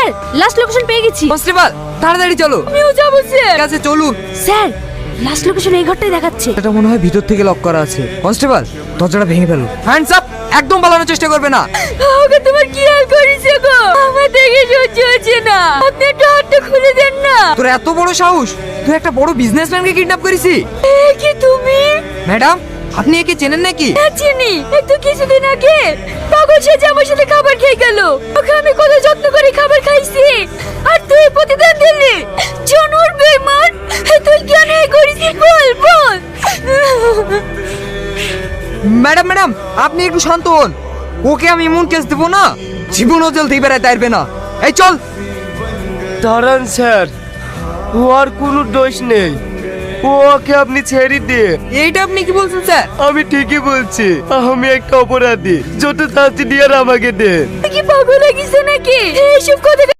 Sir last location পেয়ে গেছি। Constable তাড়াতাড়ি চলো। আমিও যাবো স্যার। ঠিক আছে চলুন। স্যার লাস্ট লোকেশন এই ঘরটাই দেখাচ্ছে। এটা মনে হয় ভিতর থেকে লক করা আছে। কনস্টেবল দরজাটা ভেঙে ফেলো। হ্যান্ডস আপ, একদম পালানোর চেষ্টা করবে না। ওকে তোমার কি হাল করেছে গো? আমার দেখে সহ্য হচ্ছে না, আপনি একটু হাতটা খুলে দেন না। তোর এত বড় সাহস, তুই একটা বড় বিজনেসম্যানকে কিডন্যাপ করেছি। কি তুমি? ম্যাডাম আপনি একে চেনেন নাকি? হ্যাঁ চিনি, একটু কিছুদিন আগে পাগল সেজে আমার সাথে খাবার খেয়ে গেল। ওকে আমি কত যত্ন করে খাবার খাইছি, আর তুই প্রতিদিন দিলি জানোর বেমান। তুই কেন এই করেছিস বল বল। ম্যাডাম ম্যাডাম আপনি একটু শান্ত হন। ওকে আমি এমন কেস দেবো না, জীবনও জেল থেকে বেড়াতে পারবে না। এই চল। দাঁড়ান স্যার, ও আর কোনো দোষ নেই, ওকে আপনি ছেড়ে দিয়ে। এইটা আপনি কি বলছেন স্যার? আমি ঠিকই বলছি, আমি একটা অপরাধী, যত তাড়াতাড়ি আর আমাকে দে। কি পাগল হয়ে গেছে নাকি? এইসব কথা